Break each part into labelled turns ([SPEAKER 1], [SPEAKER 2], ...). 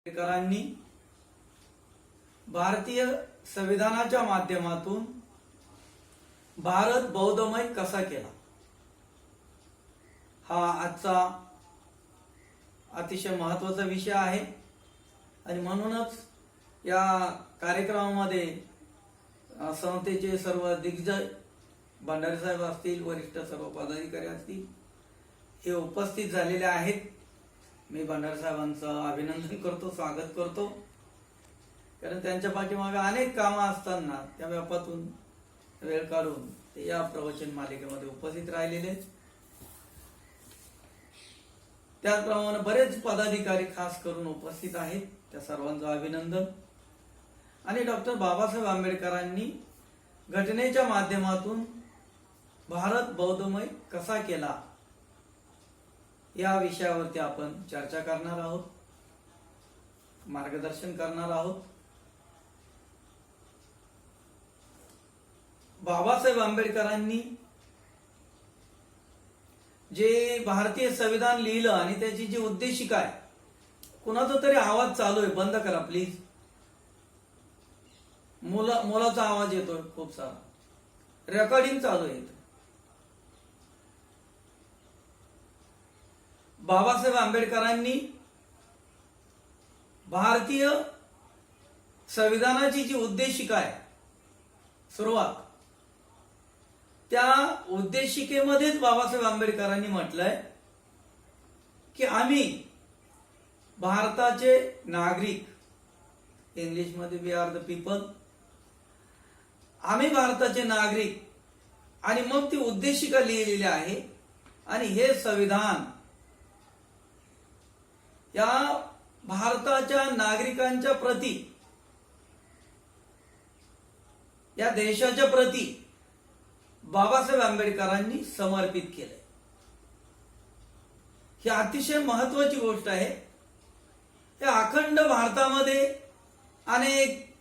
[SPEAKER 1] आंबेडकरांनी भारतीय संविधानाच्या माध्यमातून भारत बौद्धमय कसा केला, हा आजचा अतिशय महत्त्वाचा विषय आहे। आणि म्हणूनच या कार्यक्रमामध्ये संस्थेचे सर्व दिग्गज भंडारे साहेब असतील, वरिष्ठ सर्व पदाधिकारी असतील, हे उपस्थित झालेले आहेत। मी भंडारे साहेबांचं अभिनंदन करतो, स्वागत करतो, कारण त्यांच्या पाठीमागे अनेक कामं असताना त्या व्यापातून वेळ काढून ते या प्रवचन मालिकेमध्ये उपस्थित राहिलेले। त्याचप्रमाणे बरेच पदाधिकारी खास करून उपस्थित आहेत, त्या सर्वांचं अभिनंदन। आणि डॉक्टर बाबासाहेब आंबेडकरांनी घटनेच्या माध्यमातून भारत बौद्धमय कसा केला या विषयावरती आपण चर्चा करणार आहोत, मार्गदर्शन करणार आहोत। बाबासाहेब आंबेडकरांनी जे भारतीय संविधान लिहिलं आणि त्याची जी उद्देशिका आहे, कुणाचा तरी आवाज चालू आहे, बंद करा प्लीज। मुलाचा आवाज येतोय खूप सारा, रेकॉर्डिंग चालू आहे। बाबासाहेब आंबेडकरांनी भारतीय संविधानाची जी उद्देशिका आहे, सुरुवात, त्या उद्देशिकेमध्येच बाबासाहेब आंबेडकरांनी म्हटलंय की आम्ही भारताचे नागरिक, इंग्लिशमध्ये वी आर द पीपल, आम्ही भारताचे नागरिक। आणि मग ती उद्देशिका लिहिलेली आहे। आणि हे संविधान या भारताच्या नागरिकांच्या प्रती, या देशाच्या प्रती बाबासाहेब आंबेडकरांनी समर्पित केले। ही अतिशय महत्वाची गोष्ट आहे। या अखंड भारतामध्ये अनेक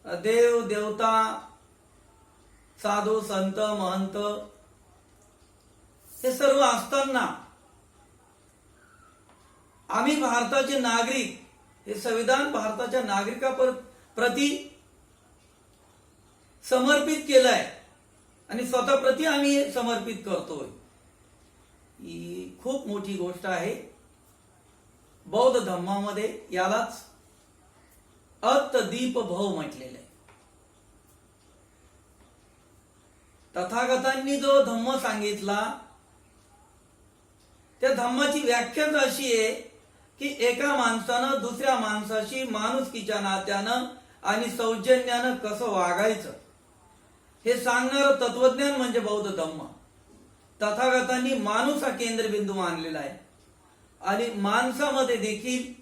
[SPEAKER 1] देव देवता, साधू संत महंत हे सर्व असताना आम्ही भारताचे नागरिक, हे संविधान भारताच्या नागरिकाप्रती समर्पित केलंय आणि स्वतः प्रती आम्ही समर्पित करतोय। ही खूप मोठी गोष्ट आहे। बौद्ध धम्मामध्ये यालाच अत्तदीप भव म्हटलेलं आहे। तथागतांनी जो धम्म सांगितला, त्या धम्माची व्याख्याच अशी आहे की एका माणसानं दुसऱ्या माणसाशी माणुसकीच्या नात्यानं आणि सौजन्यानं कसं वागायचं, हे सांगणारं तत्वज्ञान म्हणजे बौद्ध धम्म। तथागतांनी माणूस हा केंद्रबिंदू मानलेला आहे आणि माणसामध्ये देखील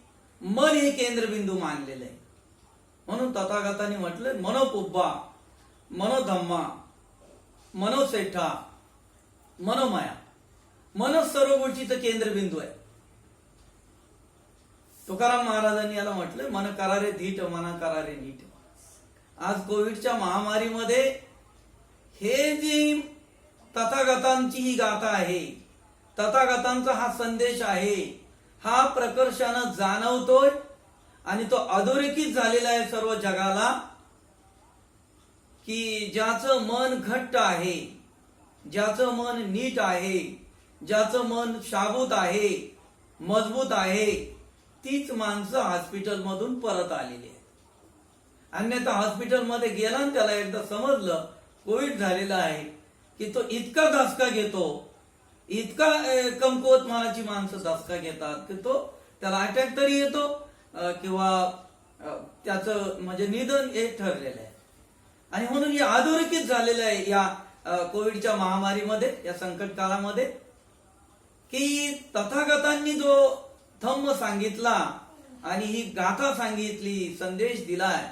[SPEAKER 1] मन हे केंद्रबिंदू मानलेलं आहे। म्हणून तथागतांनी म्हटलं मनोपुब्बा, मनोधम्मा, मनोसेठा, मनोमाया। मन सर्व गोष्टीचं केंद्रबिंदू आहे। तुकाराम महाराजांनी याला म्हटलं मन करारे धीट, मना करारे नीट। आज कोविडच्या महामारीमध्ये हे जी तथागतांची ही गाथा आहे, तथागतांचा हा संदेश आहे, हा प्रकर्षानं जाणवतोय आणि तो अधोरेखित झालेला आहे सर्व जगाला की ज्याचं मन घट्ट आहे, ज्याचं मन नीट आहे, ज्याचं मन शाबूत आहे, मजबूत आहे, तीच माणसं हॉस्पिटलमधून परत आलेली आहेत। अन्यथा हॉस्पिटलमध्ये गेला आणि त्याला एकदा समजलं कोविड झालेला आहे की तो इतका धसका घेतो, इतका कमकुवत मनाची माणसं धसका घेतात की तो त्याला अटॅक तरी येतो किंवा त्याचं म्हणजे निधन हे ठरलेलं आहे। आणि म्हणून हे अधोरेखित झालेलं आहे या कोविडच्या महामारीमध्ये, या संकट काळामध्ये, की तथागतांनी जो धम्म सांगितला आणि ही गाथा सांगितली, संदेश दिलाय,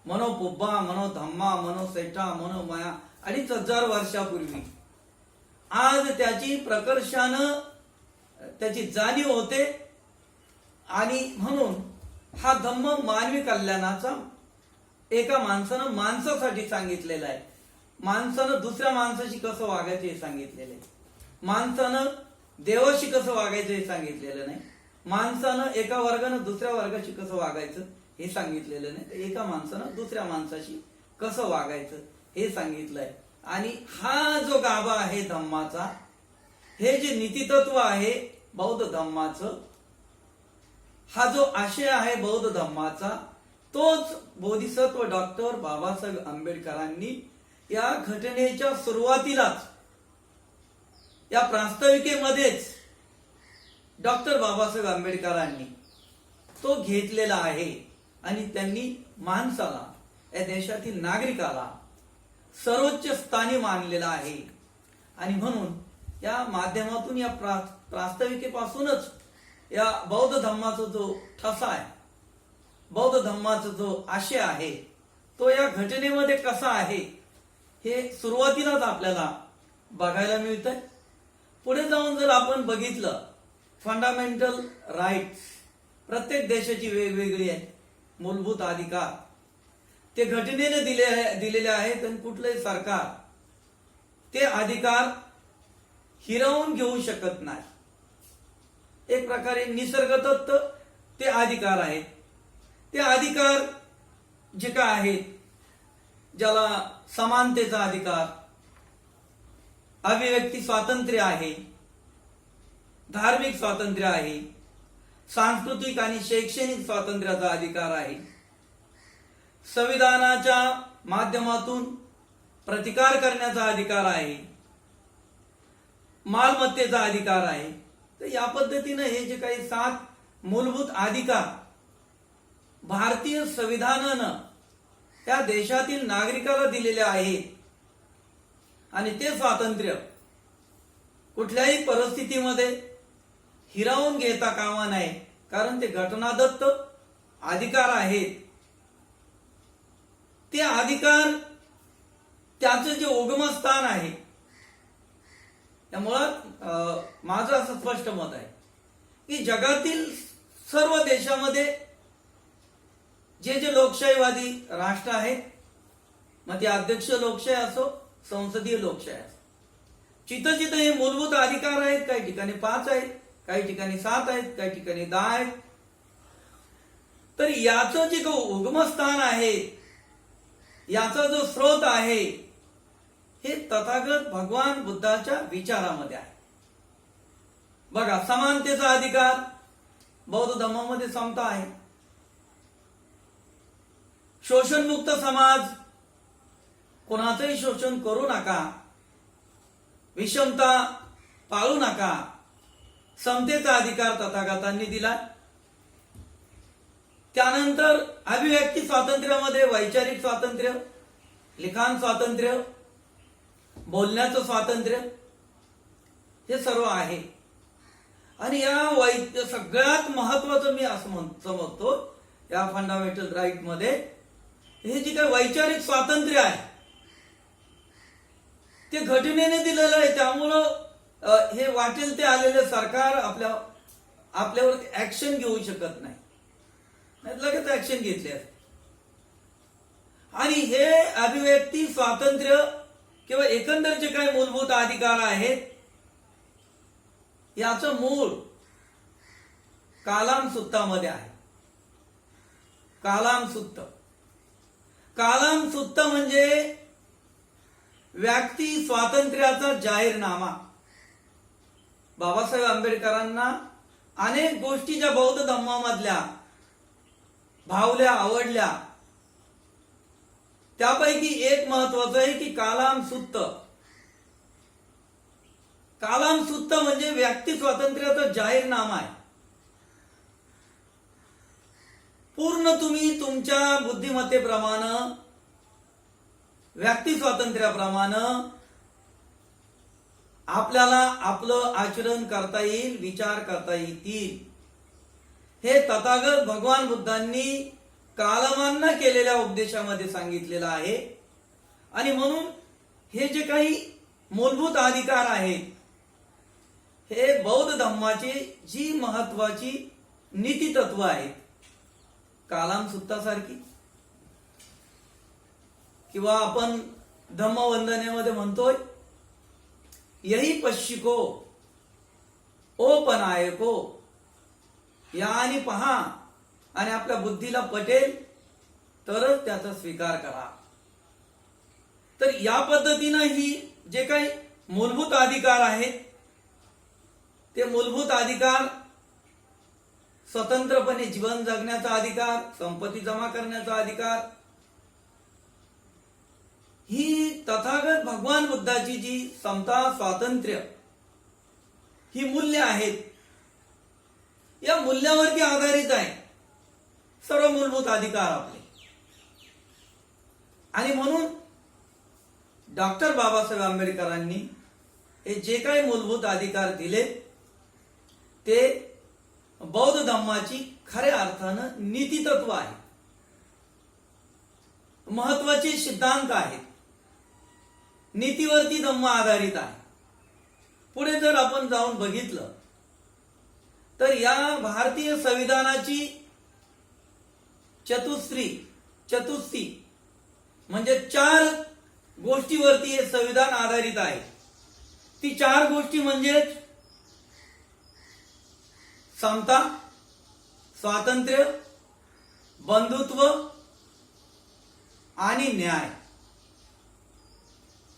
[SPEAKER 1] मनोपुब्बा, मनोधम्मा, मनोसेठा, मनोमाया, 2500 वर्षापूर्वी, आज त्याची प्रकर्षानं त्याची जाणीव होते। आणि म्हणून हा धम्म मानवी कल्याणाचा, एका माणसानं माणसासाठी सांगितलेला आहे। माणसानं दुसऱ्या माणसाशी कसं वागायचं हे सांगितलेलं आहे, माणसानं देवाशी कसं वागायचं हे सांगितलेलं नाही, माणसानं एका वर्गानं दुसऱ्या वर्गाशी कसं वागायचं हे सांगितलेलं नाही, तर एका माणसानं दुसऱ्या माणसाशी कसं वागायचं हे सांगितलंय. आणि हा जो गाभा आहे धम्माचा, हे जे नीतितत्व आहे बौद्ध धम्माचं, हा जो आशय आहे बौद्ध धम्माचा, तोच बोधिसत्व डॉक्टर बाबासाहेब आंबेडकरांनी या घटनेच्या सुरुवातीलाच, या प्रास्ताविकेमध्येच डॉक्टर बाबासाहेब आंबेडकरांनी तो घेतलेला आहे. आणि त्यांनी माणसाला, या देशातील नागरिकाला सर्वोच्च स्थानी मानलेला आहे. आणि म्हणून या माध्यमातून, या प्रास्ताविकेपासूनच या बौद्ध धम्माचा जो ठसा आहे, बौद्ध धम्माचा जो आशय आहे, तो या घटनेमध्ये कसा आहे हे सुरुवातीलाच आपल्याला बघायला मिळतंय. पुढे जाऊन जर आपण बघितलं, फंडामेंटल राईट्स प्रत्येक देशाची वेगवेगळी आहेत, मूलभूत अधिकार ते घटनेने दिलेले आहेत. आणि कुठलंही सरकार ते अधिकार हिरावून घेऊ शकत नाही. एक प्रकारे निसर्गदत्त ते अधिकार आहेत. ते अधिकार जे काय आहेत, ज्याला समानतेचा अधिकार, अभिव्यक्ती स्वातंत्र्य आहे, धार्मिक स्वातंत्र्य आहे, सांस्कृतिक आणि शैक्षणिक स्वातंत्र्याचा अधिकार आहे, संविधानाच्या माध्यमातून प्रतिकार करण्याचा अधिकार आहे, मालमत्तेचा अधिकार आहे. तर या पद्धतीने हे जे काही 7 मूलभूत अधिकार भारतीय संविधानानं त्या देशातील नागरिकाला दिलेले आहेत. आणि ते स्वातंत्र्य कुठल्याही परिस्थितीमध्ये हिरावून घेता कामा नये, कारण ते घटनादत्त अधिकार आहेत. ते अधिकार, त्याचं जे उगमस्थान आहे, त्यामुळं माझं असं स्पष्ट मत आहे की जगातील सर्व देशामध्ये जे जे लोकशाहीवादी राष्ट्र आहेत, मग ते अध्यक्ष लोकशाही असो, संसदीय लोकशाही असो, जिथं जिथं हे मूलभूत अधिकार आहेत, काही ठिकाणी 5 आहेत, काही ठिकाणी 7 आहेत, काही ठिकाणी 10 आहेत. तर याचं जे उगमस्थान आहे, याचा जो स्रोत आहे, हे तथागत भगवान बुद्धाच्या विचारामध्ये आहे. बघा, समानतेचा अधिकार, बौद्ध धर्मामध्ये समता आहे. शोषणमुक्त समाज, कोणाचंही शोषण करू नका, विषमता पाळू नका, समतेचा अधिकार तथागतांनी दिला. त्यानंतर अभिव्यक्ती स्वातंत्र्यामध्ये वैचारिक स्वातंत्र्य, लिखाण स्वातंत्र्य, बोलण्याचं स्वातंत्र्य, हे सर्व आहे. आणि या सगळ्यात महत्वाचं मी असं समजतो या फंडामेंटल राईट मध्ये, हे जे काही वैचारिक स्वातंत्र्य आहे ते घटनेने दिलेलं आहे. त्यामुळं हे वाटेल ते आलेले सरकार आपल्यावर ऍक्शन घेऊ शकत नाही, लगेच ऍक्शन घेतली. आणि हे अभिव्यक्ती स्वातंत्र्य किंवा एकंदर जे काही मूलभूत अधिकार आहेत, याचं मूळ कालाम सुत्तामध्ये आहे. कालाम सुत्त, कालाम सुत्त म्हणजे व्यक्ती स्वातंत्र्याचा जाहीरनामा. बाबासाहेब आंबेडकरांना अनेक गोष्टी ज्या बौद्ध धम्मामधल्या भावल्या, आवडल्या, त्यापैकी एक महत्वाचं आहे की कालाम सुत्त. कालाम सुत्त म्हणजे व्यक्ती स्वातंत्र्याचा जाहीरनामा आहे. पूर्ण तुम्ही तुमच्या बुद्धिमत्तेप्रमाणे, व्यक्ती स्वातंत्र्याप्रमाणे आपल्याला आपलं आचरण करता येईल, विचार करता येतील. हे तथागत भगवान बुद्धांनी कालमांना केलेल्या उपदेशामध्ये सांगितलेलं आहे. आणि म्हणून हे जे काही मूलभूत अधिकार आहेत, हे बौद्ध धम्माची जी महत्वाची नीती तत्व आहेत, कालाम सुत्तासारखी, किंवा आपण धम्मवंदनेमध्ये म्हणतोय, यही पश्चिको ओपनायको या आणि पहा आणि आपल्या बुद्धीला पटेल तरच त्याचा स्वीकार करा. तर या पद्धतीनं ही जे काही मूलभूत अधिकार आहेत ते मूलभूत अधिकार, स्वतंत्रपणे जीवन जगण्याचा अधिकार, संपत्ती जमा करण्याचा अधिकार, ही तथागत भगवान बुद्धाची जी समता, स्वातंत्र्य ही मूल्य आहेत, या मूल्यावरती आधारित आहे सर्व मूलभूत अधिकार आपले. आणि म्हणून डॉक्टर बाबासाहेब आंबेडकरांनी हे जे काही मूलभूत अधिकार दिले ते बौद्ध धम्माची खऱ्या अर्थानं नीतितत्व आहे, महत्वाचे सिद्धांत आहेत, नीतीवरती धम्म आधारित आहे. पुढे जर आपण जाऊन बघितलं तर या भारतीय संविधानाची चतुस्थी म्हणजे 4 गोष्टीवरती हे संविधान आधारित आहे. ती 4 गोष्टी म्हणजे समता, स्वातंत्र्य, बंधुत्व आणि न्याय.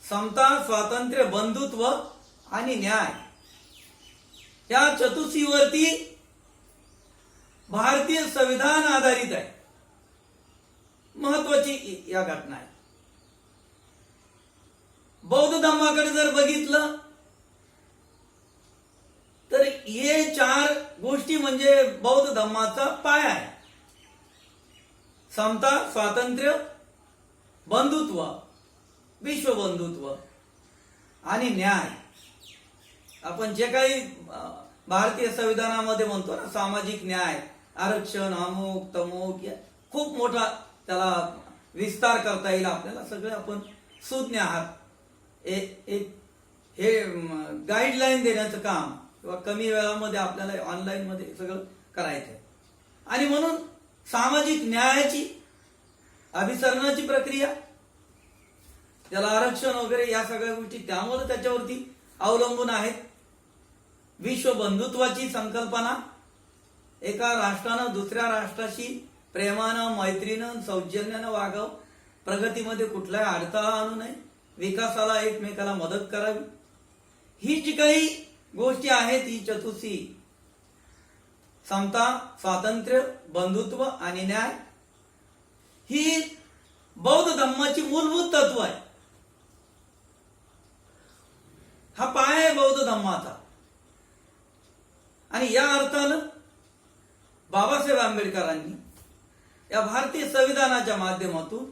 [SPEAKER 1] समता, स्वातंत्र्य, बंधुत्व आणि न्याय या चतुर्थीवरती भारतीय संविधान आधारित आहे. महत्वाची या घटना आहे. बौद्ध धर्माकडे जर बघितलं तर हे 4 गोष्टी म्हणजे बौद्ध धर्माचा पाया आहे. समता, स्वातंत्र्य, बंधुत्व, विश्वबंधुत्व आणि न्याय. आपण जे काही भारतीय संविधानामध्ये म्हणतो ना, सामाजिक न्याय, आरक्षण, अमुक तमुक, खूप मोठा त्याला विस्तार करता येईल आपल्याला. सगळे आपण सुज्ञ आहात. हे गाईडलाईन देण्याचं काम किंवा कमी वेळामध्ये आपल्याला ऑनलाईन मध्ये सगळं करायचं आहे. आणि म्हणून सामाजिक न्यायाची अभिसरणाची प्रक्रिया, त्याला आरक्षण वगैरे या सगळ्या गोष्टी त्यामुळे त्याच्यावरती अवलंबून आहेत. विश्व बंधुत्वाची संकल्पना, एका राष्ट्रानं दुसऱ्या राष्ट्राशी प्रेमानं, मैत्रीनं, सौजन्यानं वागावं, प्रगतीमध्ये कुठलाही अडथळा आणू नये, विकासाला एकमेकाला मदत करावी. ही जी काही गोष्टी आहेत ही चतुर्थी, समता, स्वातंत्र्य, बंधुत्व आणि न्याय, ही बौद्ध धर्माची मूलभूत तत्व आहे. हा पाय आहे बौद्ध धर्माचा. आणि या अर्थानं बाबासाहेब आंबेडकरांनी या भारतीय संविधानाच्या माध्यमातून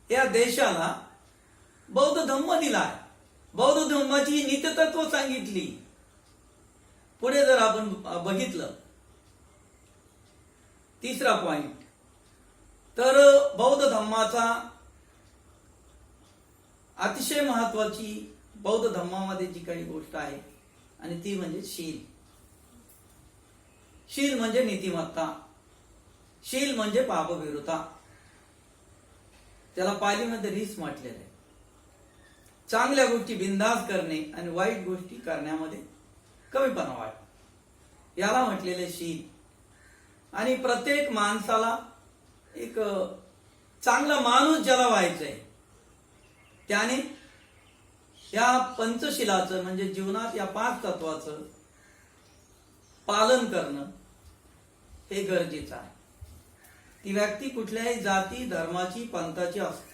[SPEAKER 1] या देशाला बौद्ध धम्म दिला आहे. बौद्ध धम्माची नीतितत्व सांगितली. पुढे जर आपण बघितलं तिसरा पॉइंट, तर बौद्ध धम्माचा अतिशय महत्वाची बौद्ध धम्मामध्ये जी काही गोष्ट आहे आणि ती म्हणजे शील. शील म्हणजे नीतिमत्ता, शील म्हणजे पापविरुता. त्याला पालीमध्ये रीस म्हटलेलं आहे. चांगल्या गोष्टी बिनधास्त करणे आणि वाईट गोष्टी करण्यामध्ये कमीपणा वाटणे, याला म्हटलेले शील. आणि प्रत्येक माणसाला एक चांगला माणूस ज्याला व्हायचंय त्याने या पंचशिलाचं म्हणजे जीवनात या 5 तत्वाचं पालन करणं हे गरजेचं आहे. ती व्यक्ती कुठल्याही जाती, धर्माची, पंथाची असते.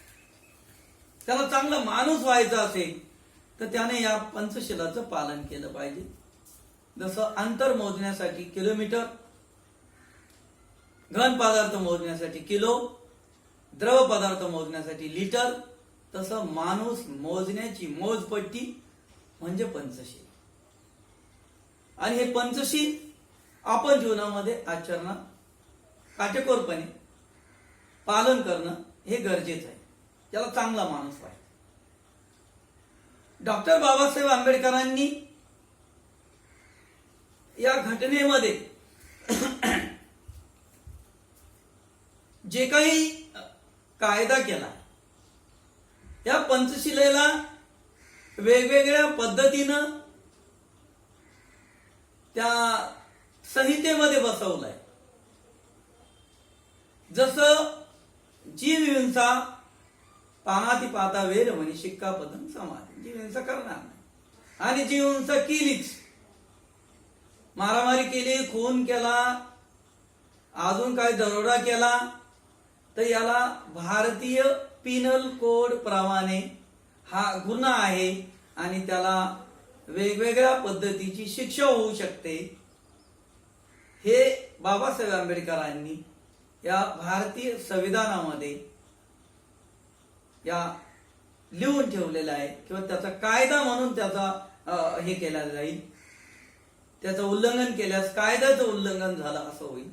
[SPEAKER 1] त्याला चांगला माणूस व्हायचा असेल तर त्याने या पंचशिलाचं पालन केलं पाहिजे. जसं अंतर मोजण्यासाठी किलोमीटर, घन पदार्थ मोजण्यासाठी किलो, द्रव पदार्थ मोजण्यासाठी लिटर, तसं माणूस मोजण्याची मोजपट्टी म्हणजे पंचशील. आणि हे पंचशील आपण जीवनामध्ये आचरणात काटेकोरपणे पालन करणं हे गरजेचं आहे. त्याला चांगला माणूस व्हायचा. डॉक्टर बाबासाहेब आंबेडकरांनी या घटनेमध्ये जे काही कायदा केला, या पंचशिलेला वेगवेगळ्या पद्धतीनं त्या संहितेमध्ये बसवलाय. जसं जीव हिंसा पानाती पाता वेर म्हणे शिक्कापदं समाधी, जीव हिंसा करणार नाही. आणि जीव हिंसा केलीच, मारामारी केली, खून केला, अजून काय दरोडा केला, तर याला भारतीय पिनल कोड प्रमाणे हा गुन्हा आहे आणि त्याला वेगवेगळ्या पद्धतीची शिक्षा होऊ शकते. हे बाबासाहेब आंबेडकरांनी या भारतीय संविधानामध्ये या लिहून ठेवलेलं आहे, किंवा त्याचा कायदा म्हणून त्याचा हे केला जाईल. त्याचं उल्लंघन केल्यास कायद्याचं उल्लंघन झालं असं होईल.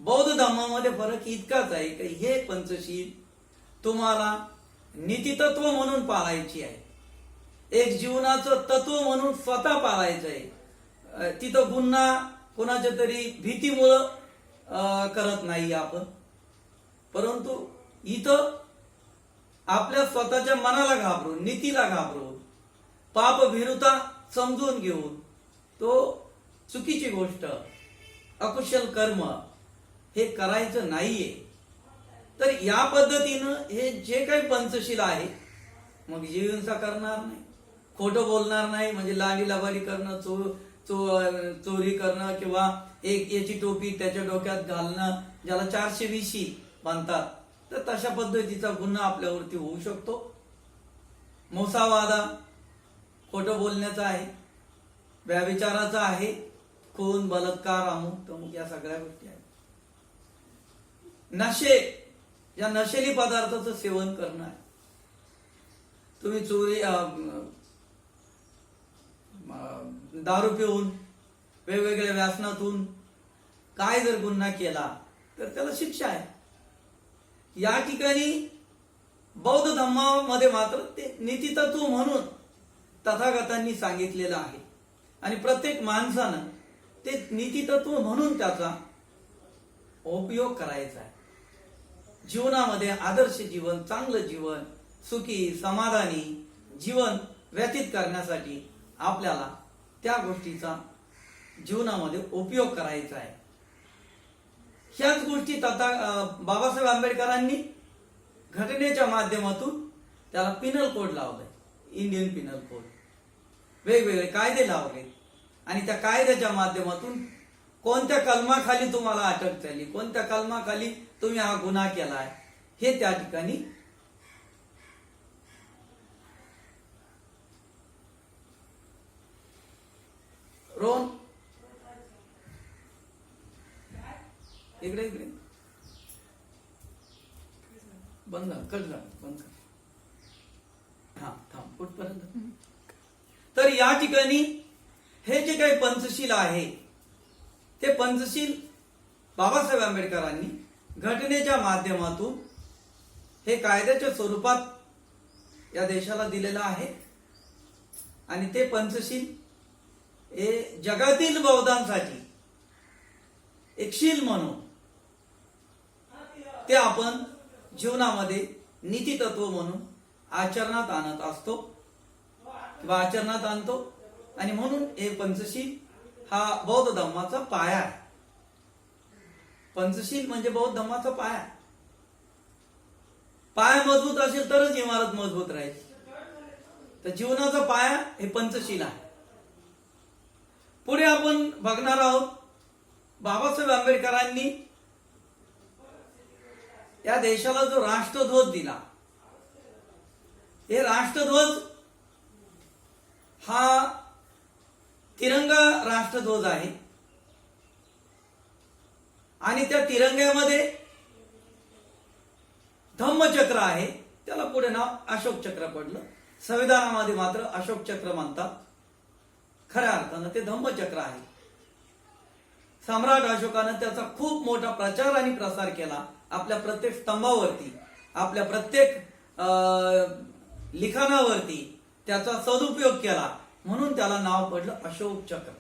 [SPEAKER 1] बौद्ध धर्मामध्ये फरक इतकाच आहे की हे पंचशील तुम्हाला नीतितत्व म्हणून पाळायची आहे, एक जीवनाचं तत्व म्हणून स्वतः पाळायचं आहे. तिथं गुन्हा कोणाच्या तरी भीतीमुळं करत नाही आपण, परंतु इथं आपल्या स्वतःच्या मनाला घाबरून, नीतीला घाबरून, पाप भीरुता समजून घेऊन तो चुकीची गोष्ट, अकुशल कर्म हे करायचं नाहीये. तर या पद्धतीनं हे जे काही पंचशील आहे, मग जीव हिंसा करणार नाही, खोटं बोलणार नाही, म्हणजे लांडी लबाडी करणं, चोरी करणं, किंवा एक याची टोपी त्याच्या डोक्यात घालणं, ज्याला 420 बांधतात, तर तशा पद्धतीचा गुन्हा आपल्यावरती होऊ शकतो. मोसावादा खोटं बोलण्याचा आहे, व्यभिचाराचा आहे, खून, बलात्कार, अमुक तमुक या सगळ्या गोष्टी आहेत. नशे, या नशेली पदार्थाचं सेवन करणं आहे. तुम्ही चोरी, दारू पिऊन, वेगवेगळ्या व्यसनातून काय जर गुन्हा केला तर त्याला शिक्षा आहे. या ठिकाणी बौद्ध धर्मामध्ये मात्र ते नीतितत्व म्हणून तथागतांनी सांगितलेलं आहे आणि प्रत्येक माणसानं ते नीतितत्व म्हणून त्याचा उपयोग करायचा आहे. जीवनामध्ये आदर्श जीवन, चांगलं जीवन, सुखी समाधानी जीवन व्यतीत करण्यासाठी आपल्याला त्या गोष्टीचा जीवनामध्ये उपयोग करायचा आहे. ह्याच गोष्टी बाबासाहेब आंबेडकरांनी घटनेच्या माध्यमातून त्याला पिनल कोड लावलाय, इंडियन पिनल कोड, वेगवेगळे कायदे लावले आणि त्या कायद्याच्या माध्यमातून कोणत्या कलमाखाली तुम्हाला अटक झाली, कोणत्या कलमाखाली तुम्ही हा गुन्हा केलाय, हे त्या ठिकाणी रोहन इकडे इकडे बंद कर, कट झालं, बंद कर. हा थांब कुठपर्यंत. तर या ठिकाणी हे जे काही पंचशील आहे ते पंचशील बाबासाहेब आंबेडकरांनी घटनेच्या माध्यमातून हे कायद्याच्या स्वरूपात या देशाला दिलेलं आहे आणि ते पंचशील हे जगातील बौद्धांसाठी एक शील म्हणून ते आपण जीवनामध्ये नीतितत्व म्हणून आचरणात आणत असतो किंवा आचरणात आणतो. आणि म्हणून हे पंचशील हा बौद्ध धर्माचा पाया आहे. पंचशील म्हणजे बौद्ध धर्माचा पाया. पाया मजबूत असेल तरच इमारत मजबूत राहील. तर जीवनाचा पाया हे पंचशील आहे. पुढे आपण बघणार आहोत बाबासाहेब आंबेडकरांनी या देशाला जो राष्ट्रध्वज दिला, हे राष्ट्रध्वज हा तिरंगा राष्ट्रध्वज आहे आणि त्या तिरंग्यामध्ये धम्मचक्र आहे. त्याला पुढे नाव अशोक चक्र पडलं. संविधानामध्ये मात्र अशोक चक्र म्हणतात. खऱ्या अर्थानं ते धम्मचक्र आहे. सम्राट अशोकानं त्याचा खूप मोठा प्रचार आणि प्रसार केला. आपल्या प्रत्येक स्तंभावरती, आपल्या प्रत्येक लिखाणावरती त्याचा सदुपयोग केला, म्हणून त्याला नाव पडलं अशोक चक्र.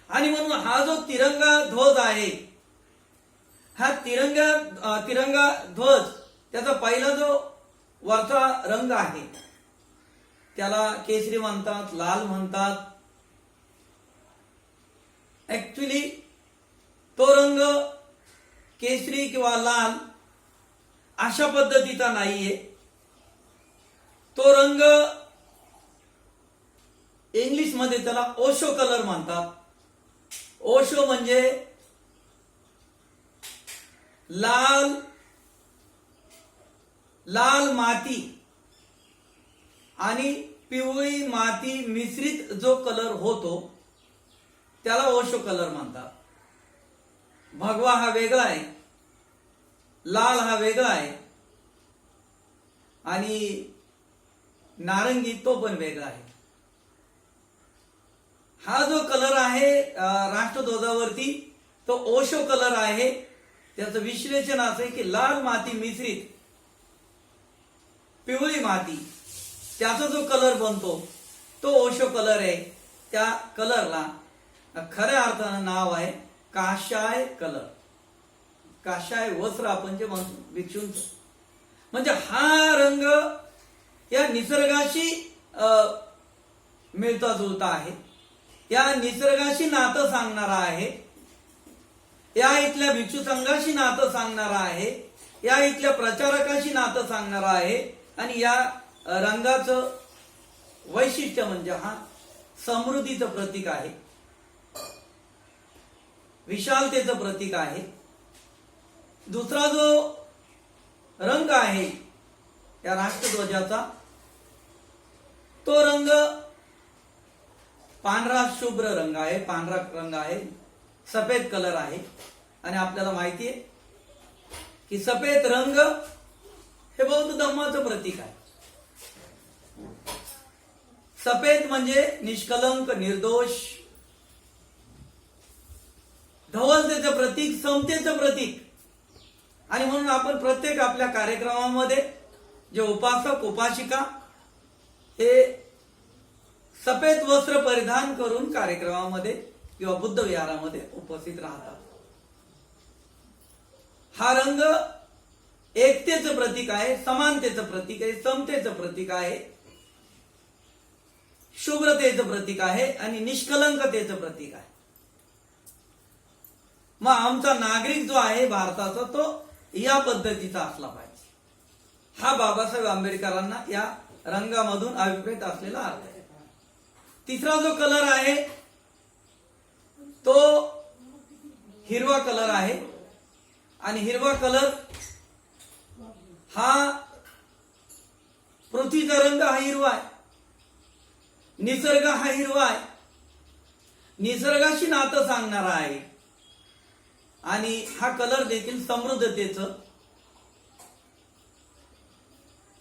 [SPEAKER 1] आणि म्हणून हा जो तिरंगा ध्वज आहे, हा तिरंगा ध्वज, त्याचा पहिला जो वरचा रंग आहे त्याला केसरी म्हणतात, लाल म्हणतात. ऍक्च्युली तो रंग केसरी किंवा लाल अशा पद्धतीचा नाहीये. तो रंग इंग्लिश मध्ये त्याला ओशो कलर म्हणतात. ओशो म्हणजे लाल लाल माती आणि पिवळी माती मिश्रित जो कलर होतो त्याला ओशो कलर म्हणतात. भगवा हा वेगळा आहे, लाल हा वेगळा आहे आणि नारंगी तो पण वेगळा आहे. हा जो कलर आहे राष्ट्रध्वजावरती तो ओशो कलर आहे. त्याचं विश्लेषण असं आहे की लाल माती मिश्रित पिवळी माती त्याचा जो कलर बनतो तो ओशो कलर आहे. त्या कलरला खऱ्या अर्थानं नाव आहे काशाय कलर. काशाय वस्त्र आपण जे म्हणतो भिक्षूंच, म्हणजे हा रंग या निसर्गाशी मिळता जुळता आहे, या निसर्गाशी नातं सांगणारा आहे, या इथल्या भिक्षू संघाशी नातं सांगणारा आहे, या इथल्या प्रचारकाशी नातं सांगणारा आहे. आणि या रंगाचं वैशिष्ट्य म्हणजे हा समृद्धीचं प्रतीक आहे, विशालतेचं प्रतीक आहे. दुसरा जो रंग आहे या राष्ट्रध्वजाचा तो रंग पांढरा शुभ्र रंग आहे, पांढरा रंग आहे, सफेद कलर आहे. आणि आपल्याला माहिती आहे की सफेद रंग हे बौद्ध धर्माचं प्रतीक आहे. सफेद म्हणजे निष्कलंक, निर्दोष, धवलतेचं प्रतीक, समतेचं प्रतीक. आणि म्हणून आपण प्रत्येक आपल्या कार्यक्रमामध्ये जे उपासक उपासिका हे सफेद वस्त्र परिधान करून कार्यक्रमामध्ये किंवा बुद्ध विहारामध्ये उपस्थित राहतात. हा रंग एकतेचं प्रतीक आहे, समानतेचं प्रतीक आहे, समतेचं प्रतीक आहे, शुभ्रतेचं प्रतीक आहे आणि निष्कलंकतेचं प्रतीक आहे. मग आमचा नागरिक जो आहे भारताचा तो या पद्धतीचा असला पाहिजे. हा बाबासाहेब आंबेडकरांना या रंगामधून अभिप्रेत असलेला अर्थ आहे. तिसरा जो कलर आहे तो हिरवा कलर आहे. आणि हिरवा कलर हा पृथ्वीचा रंग हा हिरवा आहे, निसर्ग हा हिरवा आहे, निसर्गाशी नातं सांगणारा आहे. आणि हा कलर देखील समृद्धतेचं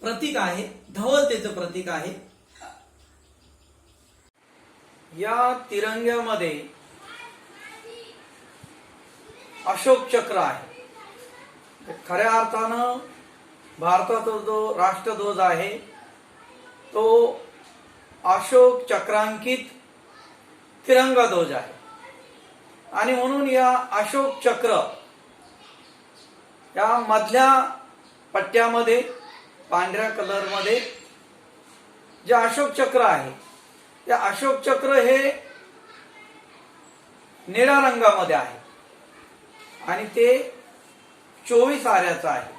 [SPEAKER 1] प्रतीक आहे, धवलतेचं प्रतीक आहे. या तिरंग्यामध्ये अशोक चक्र आहे. खऱ्या अर्थानं भारताचा जो राष्ट्रध्वज आहे तो अशोक चक्रांकित तिरंगा ध्वज आहे. आणि म्हणून या अशोक चक्र या मधल्या पट्ट्यामध्ये पांढऱ्या कलरमध्ये जे अशोक चक्र आहे त्या अशोक चक्र हे निळ्या रंगामध्ये आहे आणि ते 24 आऱ्याचं आहे.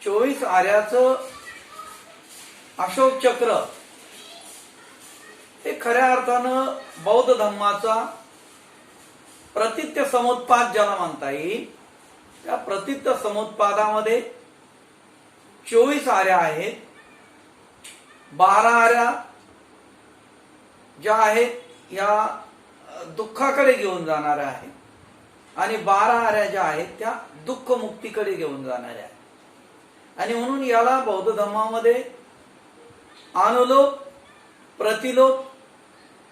[SPEAKER 1] 24 आऱ्याचं अशोक चक्र हे खऱ्या अर्थानं बौद्ध धर्माचा प्रतित्य समुत्पाद ज्याला म्हणता येईल. त्या प्रतित्य समुत्पादामध्ये 24 आऱ्या आहेत. 12 आऱ्या ज्या आहेत या दुःखाकडे घेऊन जाणाऱ्या आहेत आणि 12 आऱ्या ज्या आहेत त्या दुःख मुक्तीकडे घेऊन जाणाऱ्या आहेत. आणि म्हणून याला बौद्ध धर्मामध्ये अनुलोप, प्रतिलोप,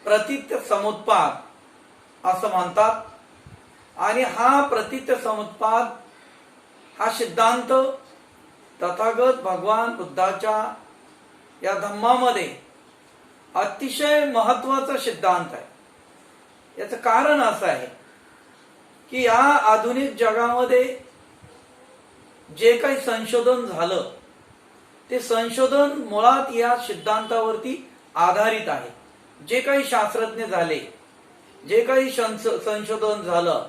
[SPEAKER 1] प्रतित्य समुत्पाद असं म्हणतात. आणि हा प्रतित्य समुत्पाद हा सिद्धांत तथागत भगवान बुद्धाच्या या धम्मामध्ये अतिशय महत्वाचा सिद्धांत आहे. याचं कारण असं आहे की या आधुनिक जगामध्ये जे काही संशोधन झालं ते संशोधन मुळात या सिद्धांतावरती आधारित आहे. जे काही शास्त्रज्ञ झाले जे काही संशोधन झालं,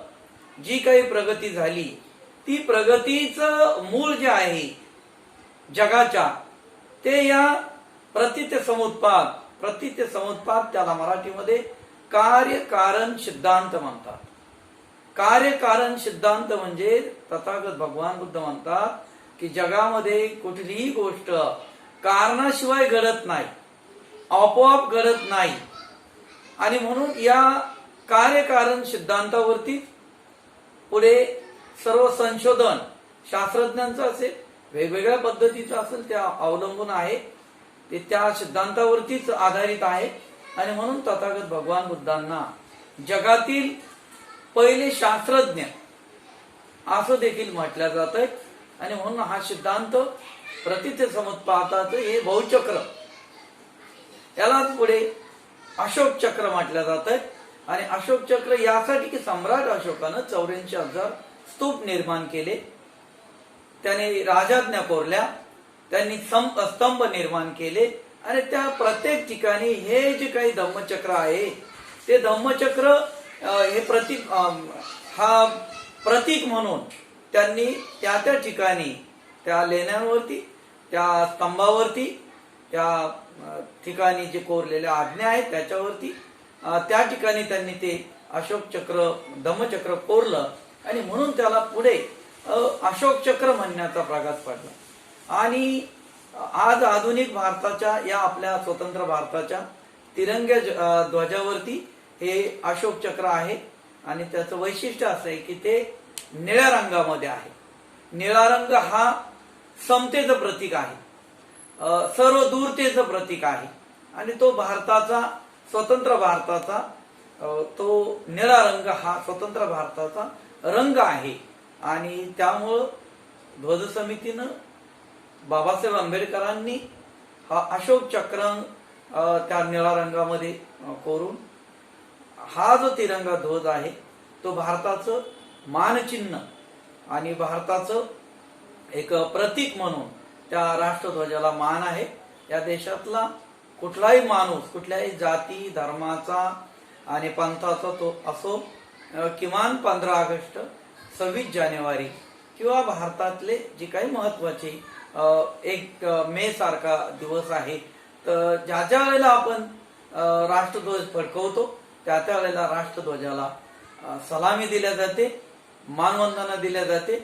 [SPEAKER 1] जी काही प्रगती झाली, ती प्रगतीचं मूळ जे आहे जगाच्या, ते या प्रतीत समुत्पाद त्याला मराठीमध्ये कार्यकारण सिद्धांत म्हणतात. कार्यकारण सिद्धांत म्हणजे तथागत भगवान बुद्ध म्हणतात की जगामध्ये कुठलीही गोष्ट कारणाशिवाय घडत नाही, आपोआप घडत नाही. आणि म्हणून या कार्यकारण सिद्धांतावरती पुढे सर्व संशोधन शास्त्रज्ञांचं असेल, वेगवेगळ्या पद्धतीचं असेल, त्या अवलंबून आहे. ते त्या सिद्धांतावरतीच आधारित आहे. आणि म्हणून तथागत भगवान बुद्धांना जगातील पहिले शास्त्रज्ञ असं देखील म्हटलं जात आहे. आणि म्हणून हा सिद्धांत प्रतीत समुत्पादाचं हे बहुचक्र, यालाच पुढे अशोक चक्र म्हटलं जात आहे. आणि अशोक चक्र यासाठी की सम्राट अशोकानं 84,000 स्तूप निर्माण केले, त्याने राजाज्ञा कोरल्या, त्यांनी स्तंभ निर्माण केले. आणि त्या प्रत्येक ठिकाणी हे जे काही धम्मचक्र आहे, ते धम्मचक्र हे प्रतीक म्हणून त्यांनी त्या त्या ठिकाणी, त्या लेण्यांवरती, त्या स्तंभावरती, त्या ठिकाणी जे कोरलेल्या आज्ञा आहेत त्याच्यावरती, त्या ठिकाणी त्यांनी ते अशोक चक्र, धम्मचक्र कोरलं. आणि म्हणून त्याला पुढे अशोक चक्र म्हणण्याचा प्रघात पडला. आणि आज आधुनिक भारताच्या, या आपल्या स्वतंत्र भारताच्या तिरंग्या ध्वजावरती हे अशोक चक्र आहे. आणि त्याचं वैशिष्ट्य असं आहे की ते निळ्या रंगामध्ये आहे. निळा रंग हा समतेचं प्रतीक आहे, सर्व दूरतेचं प्रतीक आहे. आणि तो भारताचा, स्वतंत्र भारताचा तो निळा रंग हा स्वतंत्र भारताचा रंग आहे. आणि त्यामुळं ध्वज समितीनं, बाबासाहेब आंबेडकरांनी हा अशोक चक्र त्या निळा रंगामध्ये कोरून हा जो तिरंगा ध्वज आहे तो भारताचं मानचिन्ह आणि भारताचं एक प्रतीक म्हणून त्या राष्ट्रध्वजाला मान आहे. या देशातला कुठलाही माणूस, कुठल्याही जाती धर्माचा आणि पंथाचा तो असो, किमान 15 ऑगस्ट, 26 जानेवारी किंवा भारतातले जे काही महत्वाचे 1 मे सारखा दिवस आहे, तर ज्या ज्या वेळेला आपण राष्ट्रध्वज फडकवतो त्या त्या वेळेला राष्ट्रध्वजाला सलामी दिल्या जाते, मानवंदना दिल्या जाते.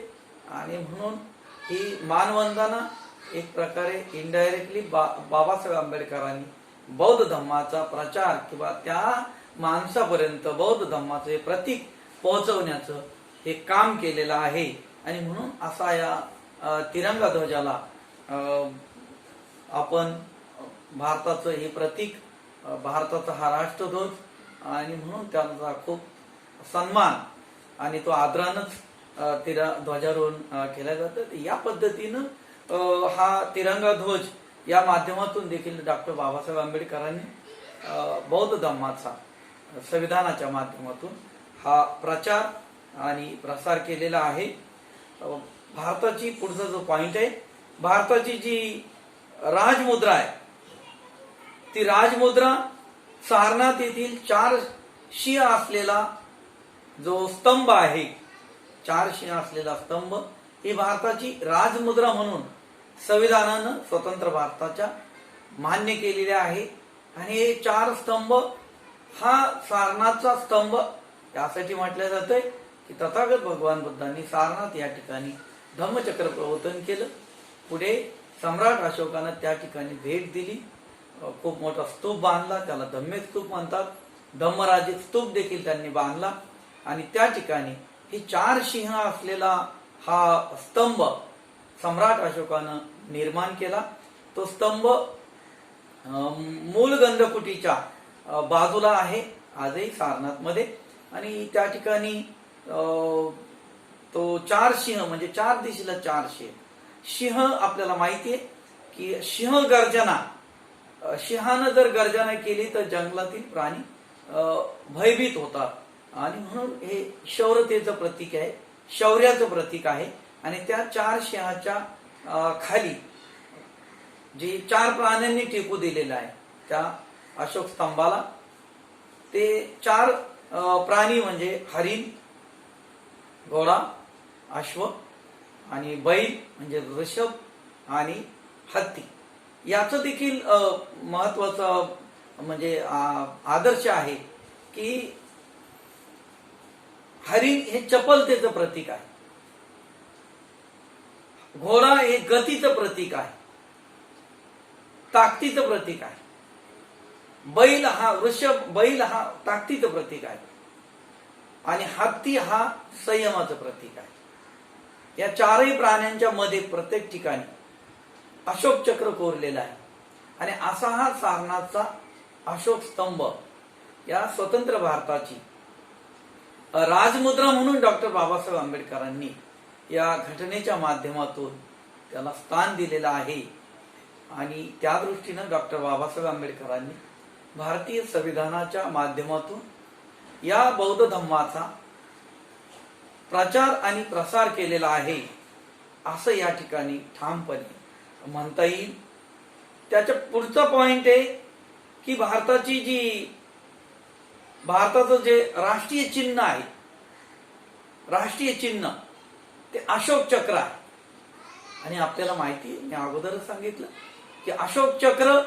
[SPEAKER 1] आणि म्हणून ही मानवंदना एक प्रकारे इनडायरेक्टली बाबासाहेब आंबेडकरांनी बौद्ध धम्माचा प्रचार किंवा त्या माणसापर्यंत बौद्ध धम्माचे प्रतीक पोहोचवण्याचं हे काम केलेलं आहे. आणि म्हणून असा या तिरंगा ध्वजाला आपण भारताचं हे प्रतीक, भारताचा हा राष्ट्रध्वज, आणि म्हणून त्यांचा खूप सन्मान आणि तो आदरानच ध्वजारोहण केला जातं. या पद्धतीनं हा तिरंगा ध्वज या माध्यमातून देखील डॉक्टर बाबासाहेब आंबेडकरांनी बौद्ध धम्माचा संविधानाच्या माध्यमातून हा प्रचार आणि प्रसार केलेला आहे. भारताची पुढचा जो पॉइंट आहे, भारताची जी राजमुद्रा आहे, ती राजमुद्रा सारनाथ येथील 4 शिंह असलेला जो स्तंभ आहे, 4 शिंह असलेला स्तंभ, ही भारताची राजमुद्रा म्हणून संविधानानं स्वतंत्र भारताच्या मान्य केलेले आहे. आणि हे 4 स्तंभ हा सारनाथचा स्तंभ यासाठी म्हटलं जातंय की तथागत भगवान बुद्धांनी सारनाथ या ठिकाणी धम्मचक्र प्रवर्तन केलं. पुढे सम्राट अशोकानं त्या ठिकाणी भेट दिली, खूप मोठा स्तूप बांधला, त्याला धम्मे स्तूप म्हणतात. धम्मराजित स्तूप देखील त्यांनी बांधला. आणि त्या ठिकाणी ही 4 शिंह असलेला हा स्तंभ सम्राट अशोकानं निर्माण केला. तो स्तंभ मूल गंधकुटीच्या बाजूला आहे आजही सारनाथ मध्ये. आणि त्या ठिकाणी तो 4 शिंह म्हणजे 4 दिशेला 4 शिंह. सिंह आपल्याला माहितीये की सिंह गर्जना, सिंहानं जर गर्जना केली तर जंगलातील प्राणी भयभीत होतात. आणि म्हणून हे शौर्यतेचं प्रतीक आहे, शौर्याचं प्रतीक आहे. आणि त्या 4 सिंहाच्या खाली जे 4 प्राण्यांनी टेकू दिलेलं आहे त्या अशोक स्तंभाला, ते 4 प्राणी म्हणजे हरिण, घोडा, अश्व आणि बैल म्हणजे ऋषभ आणि हत्ती याचं देखील महत्वाचं म्हणजे आदर्श आहे की हरिण हे चपलतेचं प्रतीक आहे, घोडा हे गतीचं प्रतीक आहे, ताकदीचं प्रतीक आहे, बैल हा ताकदीचं प्रतीक आहे आणि हत्ती हा संयमाचं प्रतीक आहे. या चारही प्राण्यांच्या मध्ये प्रत्येक ठिकाणी अशोक चक्र कोरलेलं आहे आणि असा हा सारनाथचा अशोक स्तंभ या स्वतंत्र भारताची राजमुद्रा म्हणून डॉक्टर बाबासाहेब आंबेडकरांनी या घटनेच्या माध्यमातून त्याला स्थान दिलेलं आहे. आणि त्या दृष्टीनं डॉक्टर बाबासाहेब आंबेडकरांनी भारतीय संविधानाच्या माध्यमातून या बौद्ध धम्माचा प्रचार आणि प्रसार केलेला आहे असं या ठिकाणी ठामपणे म्हणता येईल. त्याच्या पुढचा पॉइंट आहे की भारताचं जे राष्ट्रीय चिन्ह आहे, राष्ट्रीय चिन्ह ते अशोक चक्र आहे. आणि आपल्याला माहिती मी अगोदरच सांगितलं की अशोक चक्र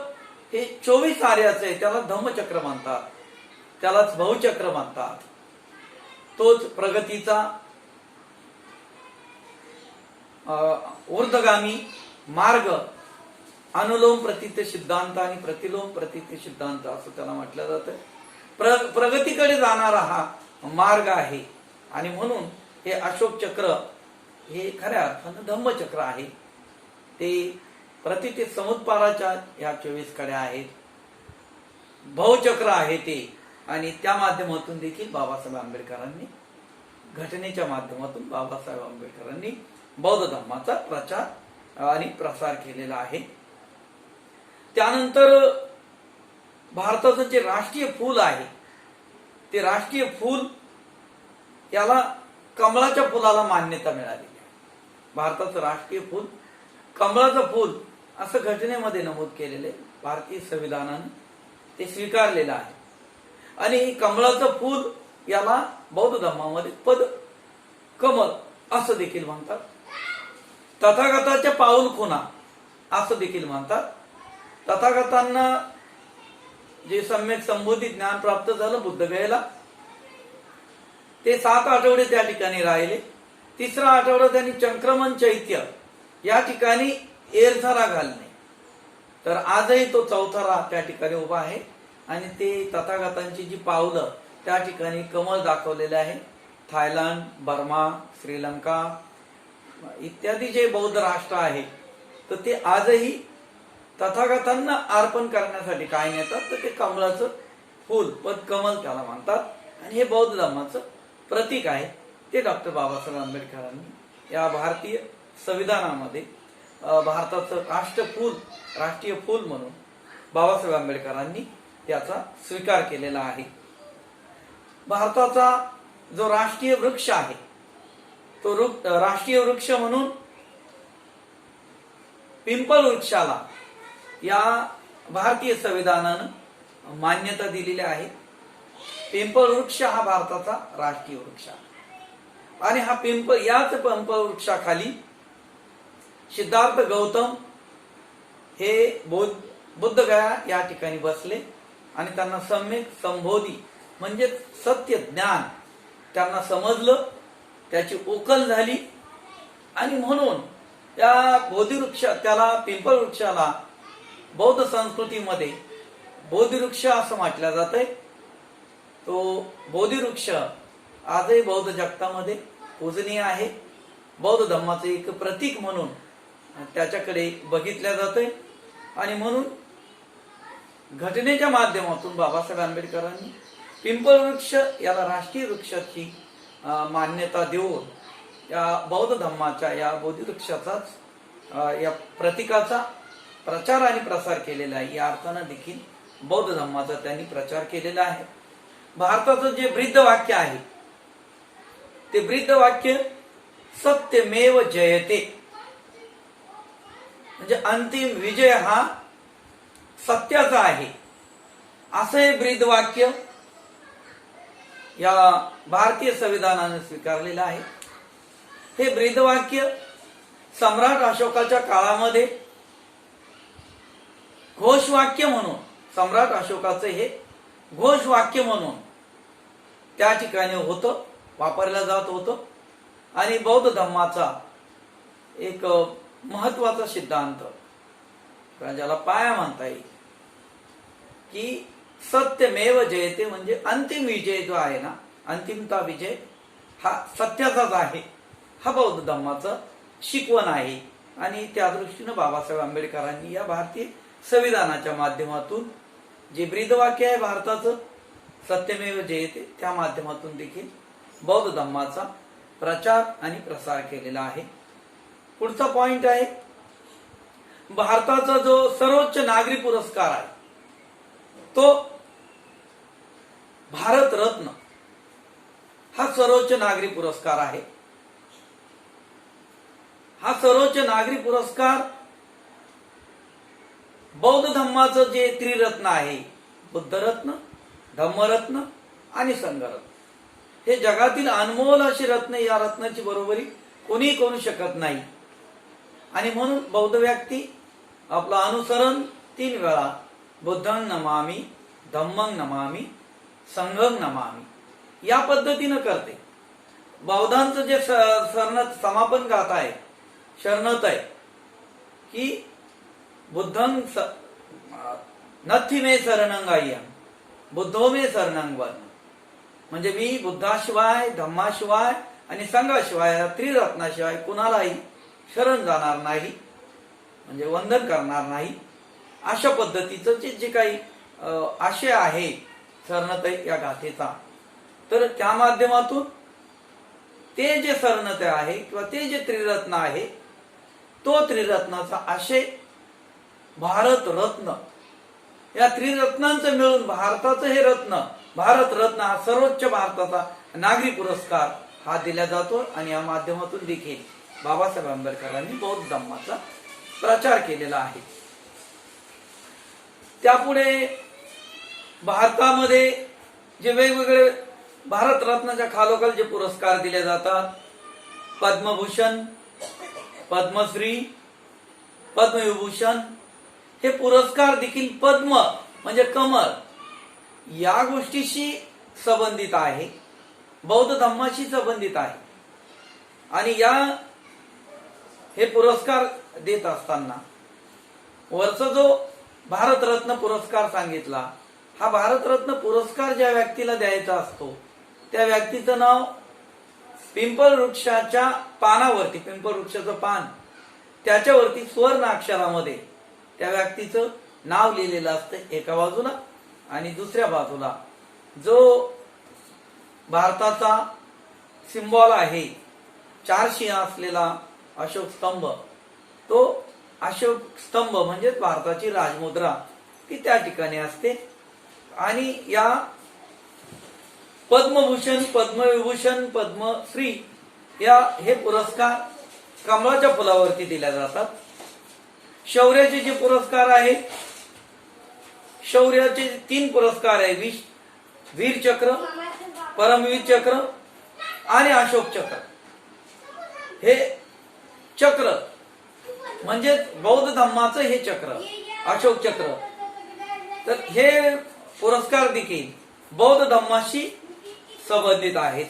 [SPEAKER 1] हे 24 आर्याचं आहे. त्याला धम्मचक्र म्हणतात, त्यालाच बहुचक्र म्हणतात. तोच प्रगतीचा ऊर्ध्वगामी मार्ग अनुलोम प्रतित सिद्धांत आणि प्रतिलोम प्रतित सिद्धांत असं त्याला म्हटलं जातं. प्रगतीकडे जाणारा हा मार्ग आहे आणि म्हणून हे अशोक चक्र हे खऱ्या अर्थानं धम्मचक्र आहे. ते प्रतिते समुत्पाराच्या या 24 कड्या आहेत, बहुचक्र आहे ते. आणि त्या माध्यमातून देखील बाबासाहेब आंबेडकरांनी घटनेच्या माध्यमातून बाबासाहेब आंबेडकरांनी बौद्ध धर्माचा प्रचार आणि प्रसार केलेला आहे. त्यानंतर भारताचं जे राष्ट्रीय फूल आहे ते राष्ट्रीय फूल याला कमळाच्या फुलाला मान्यता मिळालेली आहे. भारताचं राष्ट्रीय फूल कमळाचं फूल असं घटनेमध्ये नमूद केलेले भारतीय संविधानाने ते स्वीकारलेलं आहे. आणि कमळाचं फूल याला बौद्ध धर्मामध्ये पद कमल असं देखील म्हणतात. तथागताच्या पाऊल खुणा असं देखील म्हणतात. तथागतांना जे सम्यक संबोधित ज्ञान प्राप्त झालं बुद्धगयेला, ते 7 आठवडे त्या ठिकाणी राहिले. 3रा आठवडा त्यांनी चंक्रमन चैत्य या ठिकाणी एरझरा घालणे. तर आजही तो चौथरा त्या ठिकाणी उभा आहे आणि ते तथागतांची जी पावलं त्या ठिकाणी कमळ दाखवलेले आहे. थायलंड, बर्मा, श्रीलंका इत्यादी जे बौद्ध राष्ट्र आहे तर ते आजही तथागतांना अर्पण करण्यासाठी काय नेतात तर ते कमळाचं फूल पद कमल त्याला म्हणतात. आणि हे बौद्ध धर्माचं प्रतीक आहे. ते डॉक्टर बाबासाहेब आंबेडकरांनी या भारतीय संविधानामध्ये भारताचं राष्ट्रीय फूल म्हणून बाबासाहेब आंबेडकरांनी त्याचा स्वीकार केलेला आहे. भारताचा जो राष्ट्रीय वृक्ष आहे तो राष्ट्रीय वृक्ष म्हणून पिंपळ वृक्षाला या भारतीय संविधानानं मान्यता दिलेली आहे. पिंपळ वृक्ष हा भारताचा राष्ट्रीय वृक्ष आहे. आणि याच पिंपळ वृक्षाखाली सिद्धार्थ गौतम हे बुद्धगया या ठिकाणी बसले आणि त्यांना सम्यक संबोधी म्हणजे सत्य ज्ञान त्यांना समजलं, त्याची उकल झाली. आणि म्हणून त्या बोधिवृक्ष त्याला पिंपळ वृक्षाला बौद्ध संस्कृतीमध्ये बोधिवृक्ष असं म्हटलं जातंय. तो बोधिवृक्ष आजही बौद्ध जगतामध्ये पूजनीय आहे. बौद्ध धर्माचे एक प्रतीक म्हणून त्याच्याकडे बघितल्या जाते. आणि म्हणून घटनेच्या माध्यमातून बाबासाहेब आंबेडकरांनी पिंपळ वृक्ष याला राष्ट्रीय वृक्षाची मान्यता देऊन या बौद्ध धर्माच्या या बोधिवृक्षाचाच या प्रतीकाचा प्रचार आणि प्रसार केलेला आहे. या अर्थानं देखील बौद्ध धर्माचा त्यांनी प्रचार केलेला आहे. भारताचं जे ब्रीद वाक्य आहे ते ब्रीद वाक्य सत्यमेव जयते म्हणजे अंतिम विजय हा सत्याचा आहे असं हे ब्रीद वाक्य या भारतीय संविधानाने स्वीकारलेलं आहे. हे ब्रीदवाक्य सम्राट अशोकाच्या काळामध्ये घोषवाक्य म्हणून, सम्राट अशोकाचं हे घोषवाक्य म्हणून त्या ठिकाणी होतं, वापरलं जात होतं. आणि बौद्ध धर्माचा एक महत्वाचा सिद्धांत, ज्याला पाया म्हणता येईल, की सत्यमेव जयते, म्हणजे अंतिम विजय जो आहे ना, अंतिमता विजय हा सत्याचाच आहे, हा बौद्ध धर्माचं शिकवण आहे. आणि त्या दृष्टीनं बाबासाहेब आंबेडकरांनी या भारतीय संविधानाच्या माध्यमातून जे ब्रीदवाक्य आहे भारताचं, सत्यमेव जयते, त्या माध्यमातून देखील बौद्ध धर्माचा प्रचार आणि प्रसार केलेला आहे. पुढचा पॉइंट आहे, भारताचा जो सर्वोच्च नागरी पुरस्कार आहे तो भारत रत्न हा सर्वोच्च नागरी पुरस्कार आहे. हा सर्वोच्च नागरी पुरस्कार बौद्ध धर्माचं जे त्रिरत्न आहे, बुद्धरत्न, धम्मरत्न आणि संघरत्न, हे जगातील अनमोल अशी रत्न, या रत्नाची बरोबरी कोणी करू शकत नाही. आणि म्हणून बौद्ध व्यक्ती आपलं अनुसरण 3 वेळा बुद्धं नमामि, धम्मं नमामि, संघं नमामि या पद्धतीनं करते. बौद्धांचं जे समापन गाथा आहे, शरणत आहे, की बुद्धं नथी मे शरणंगाय्यं, बुद्धो मे शरणं वर्ण, म्हणजे मी बुद्धाशिवाय, धम्माशिवाय आणि संघाशिवाय, या त्रिरत्नाशिवाय कुणालाही शरण जाणार नाही, म्हणजे वंदन करणार नाही. अशा पद्धतीचं जे काही आशय आहे शरणत या गाथेचा, तर त्या माध्यमातून ते जे शरणत आहे किंवा ते जे त्रिरत्न आहे, तो त्रिरत्नाचा आशय भारत रत्न, या त्रिरत्नांचं मिळून भारताचं हे रत्न, भारत रत्न हा सर्वोच्च भारताचा नागरी पुरस्कार हा दिला जातो. आणि या माध्यमातून देखील बाबासाहेब आंबेडकरांनी बौद्ध धर्माचा प्रचार केलेला आहे. त्यापुढे भारतामध्ये जे वेगवेगळे भारत रत्नाच्या खालोखाल जे पुरस्कार दिले जातात, पद्मभूषण, पद्मश्री, पद्मविभूषण, हे पुरस्कार देखील पद्म म्हणजे कमल या गोष्टीशी संबंधित आहे, बौद्ध धर्माशी संबंधित आहे. आणि हे पुरस्कार देत असताना वरचा जो भारतरत्न पुरस्कार सांगितला, हा भारतरत्न पुरस्कार ज्या व्यक्तीला द्यायचा असतो त्या व्यक्तीचं नाव पिंपळ वृक्षाच्या पानावरती, पिंपळ वृक्षाचं पान, त्याच्यावरती स्वर्ण अक्षरामध्ये त्या व्यक्तीचं नाव लिहिलेलं असतं एका बाजूला, आणि दुसऱ्या बाजूला जो भारताचा सिम्बॉल आहे 4 शिंग असलेला अशोक स्तंभ, तो अशोक स्तंभ म्हणजे भारताची राजमुद्रा ती त्या ठिकाणी असते. आणि या पद्मभूषण, पद्मविभूषण, पद्मश्री हे पुरस्कार कमळाच्या फुलावरती दिल्या जातात. शौर्याचे जे पुरस्कार आहेत, शौर्याचे 3 पुरस्कार आहे, वीर चक्र, परमवीर चक्र आणि अशोक चक्र. हे चक्र म्हणजे बौद्ध धर्माचं हे चक्र, अशोक चक्र, तर हे पुरस्कार देखील बौद्ध धर्माशी संबंधित आहेत.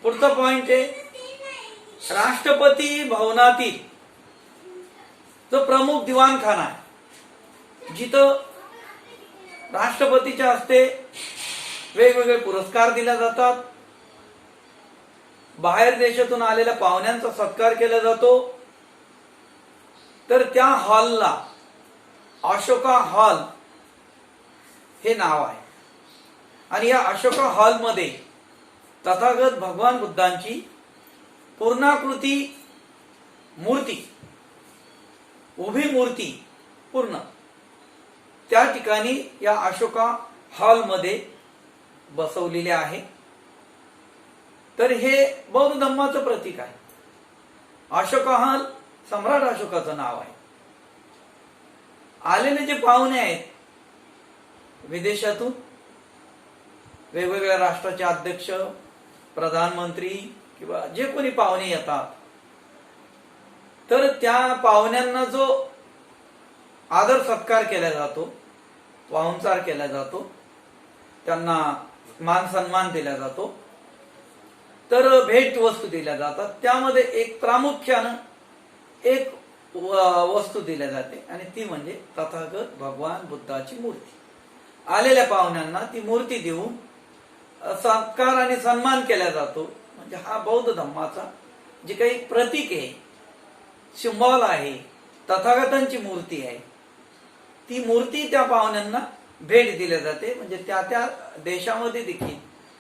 [SPEAKER 1] पुढचा पॉइंट आहे, राष्ट्रपती भवनातील जो प्रमुख दिवाणखाना आहे, जिथं राष्ट्रपतीच्या हस्ते वेगवेगळे पुरस्कार दिले जातात, बाहेर देशातून आलेल्या पाहुण्यांचा सत्कार केला जातो, तर त्या हॉलला अशोका हॉल हे नाव आहे. आणि या अशोका हॉलमध्ये तथागत भगवान बुद्धांची पूर्णाकृती मूर्ती, उभी मूर्ती पूर्ण, त्या ठिकाणी या अशोका हॉलमध्ये बसवलेले आहे. तर हे बौद्ध धर्माचं प्रतीक आहे. अशोका हॉल सम्राट अशोकाचं नाव आहे. आलेले जे पाहुणे आहेत विदेशातून, वेगवेगळ्या राष्ट्राचे अध्यक्ष, प्रधानमंत्री किंवा जे कोणी पाहुणे येतात, तर त्या पाहुण्यांना जो आदर सत्कार केला जातो, पाहुणचार केला जातो, त्यांना मान सन्मान दिला जातो, तर भेट वस्तू दिल्या जातात. त्यामध्ये एक प्रामुख्यानं एक वस्तू दिल्या जाते आणि ती म्हणजे तथागत भगवान बुद्धाची मूर्ती. आलेल्या पाहुण्यांना ती मूर्ती देऊन सत्कार आणि सन्मान केला जातो. म्हणजे हा बौद्ध धम्माचा जे काही प्रतीक आहे, सिंबॉल आहे, तथागतांची मूर्ती आहे, ती मूर्ती त्या पाहुण्यांना भेट दिल्या जाते. म्हणजे त्या त्या देशामध्ये देखील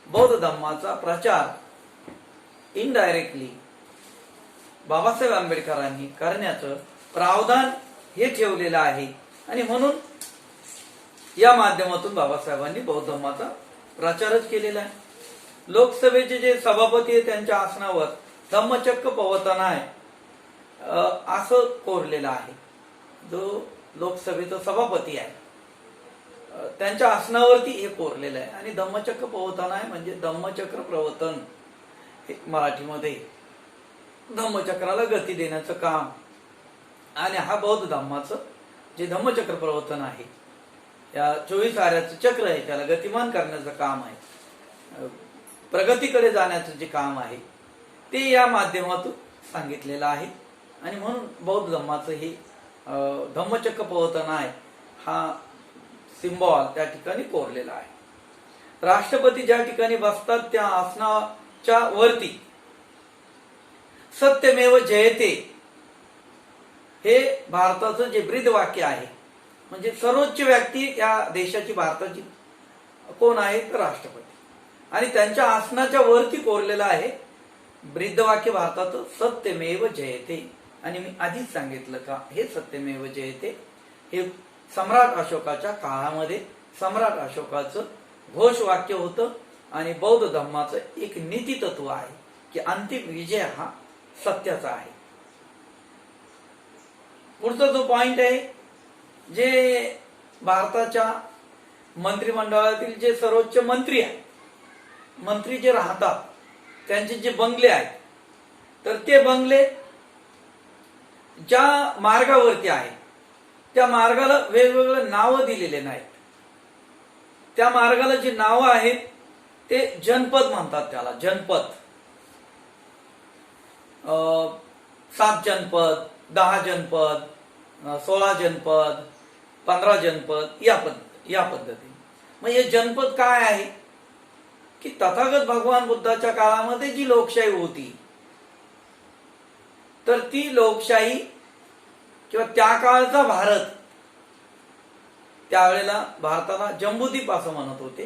[SPEAKER 1] बौद्ध धम्माचा प्रचार इनडायरेक्टली बाबासाहेब आंबेडकरांनी करण्याचं प्रावधान हे ठेवलेलं आहे. आणि म्हणून या माध्यमातून बाबासाहेबांनी बौद्ध धर्माचा प्रचारच केलेला आहे. लोकसभेचे जे सभापती आहे त्यांच्या आसनावर धम्मचक्र प्रवर्तनाय असं कोरलेलं आहे. जो लोकसभेचा सभापती आहे त्यांच्या आसनावरती हे कोरलेलं आहे. आणि धम्मचक्र प्रवर्तनाय म्हणजे धम्मचक्र प्रवर्तन मराठीमध्ये धम्मचक्राला गती देण्याचं काम. आणि हा बौद्ध धम्माचं जे धम्मचक्र प्रवर्तन आहे, या 24 आऱ्याचं चक्र आहे, त्याला गतिमान करण्याचं काम आहे, प्रगतीकडे जाण्याचं जे काम आहे ते या माध्यमातून सांगितलेलं आहे. आणि म्हणून बौद्ध धम्माचं हे धम्मचक्र प्रवर्तन आहे हा सिंबॉल त्या ठिकाणी कोरलेला आहे. राष्ट्रपती ज्या ठिकाणी बसतात त्या आसनाच्या वरती सत्यमेव जयते हे भारताचं जे ब्रीद वाक्य आहे, म्हणजे सर्वोच्च व्यक्ती या देशाची, भारताची कोण आहे तर राष्ट्रपती. आणि त्यांच्या आसनाच्या वरती कोरलेलं आहे ब्रीद वाक्य भारताचं सत्यमेव जयते. आणि मी आधीच सांगितलं का हे सत्यमेव जयते हे सम्राट अशोकाच्या काळामध्ये सम्राट अशोकाचं घोषवाक्य होतं. आणि बौद्ध धर्माचं एक नीती तत्व आहे की अंतिम विजय हा सत्याचा आहे. पुढचा जो पॉइंट आहे, जे भारताच्या मंत्रिमंडळातील जे सर्वोच्च मंत्री आहेत, मंत्री जे राहतात त्यांचे जे बंगले आहेत, तर ते बंगले ज्या मार्गावरती आहेत त्या मार्गाला वेगवेगळे नावं दिलेले नाहीत. त्या मार्गाला जी नावं आहेत ते जनपद म्हणतात. त्याला जनपद, 7 जनपद, 10 जनपद, 16 जनपद, 15 जनपद या पद्धतीने. मग हे जनपद काय आहे की तथागत भगवान बुद्धाच्या काळामध्ये जी लोकशाही होती, तर ती लोकशाही किंवा त्या काळचा भारत, त्यावेळेला भारताला जम्बूद्वीप असं म्हणत होते.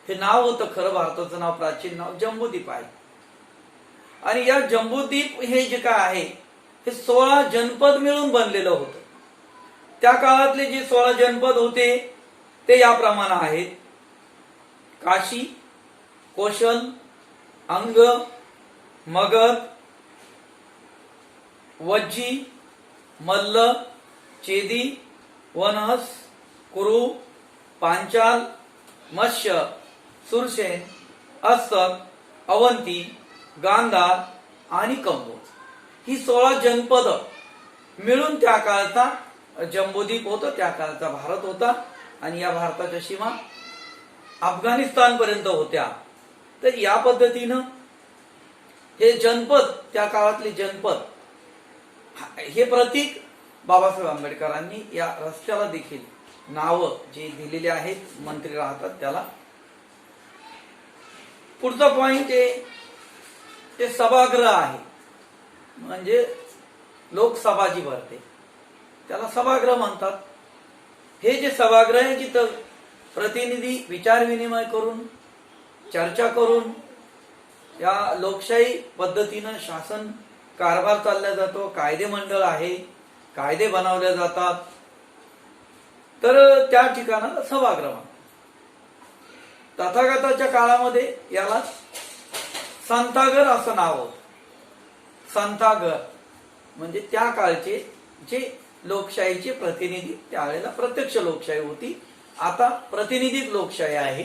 [SPEAKER 1] हे नाव होतं खरं, भारताचं नाव, प्राचीन नाव जम्बूद्वीप आहे. आणि या जम्बूद्वीप हे जे काय आहे हे 16 जनपद मिळून बनलेलं होतं. त्या काळातले जे 16 जनपद होते ते याप्रमाणे आहेत: काशी, कोशल, अंग, मगध, वज्जी, मल्ल, चेदी, वनहस, कुरु, पांचाल, मत्स्य, सुरसेन, अस्सक, अवंती, गांधार आणि कंबोज. ही 16 जनपद मिळून त्या काळचा जम्बूद्वीप होतं, त्या काळचा भारत होता. आणि या भारताच्या सीमा अफगाणिस्तान पर्यंत होत्या. तर या पद्धतीनं हे जनपद, त्या काळातले जनपद, हे प्रतीक बाबासाहेब आंबेडकरांनी या रस्त्याला देखील नावं जे दिलेली आहेत, मंत्री राहतात त्याला. पुढचा पॉइंट आहे ते सभागृह आहे. म्हणजे लोकसभा जी भरते त्याला सभागृह म्हणतात. हे जे सभागृह आहे जिथं प्रतिनिधी विचार विनिमय करून, चर्चा करून या लोकशाही पद्धतीनं शासन कारभार चालला जातो. कायदे मंडळ आहे, कायदे बनवले जातात. तर त्या ठिकाणाला सभागृह म्हणतात. तथागताच्या काळामध्ये याला संथागर असं नाव होतं. संथागर म्हणजे त्या काळचे जे लोकशाहीचे प्रतिनिधी, त्यावेळेला प्रत्यक्ष लोकशाही होती, आता प्रतिनिधिक लोकशाही आहे.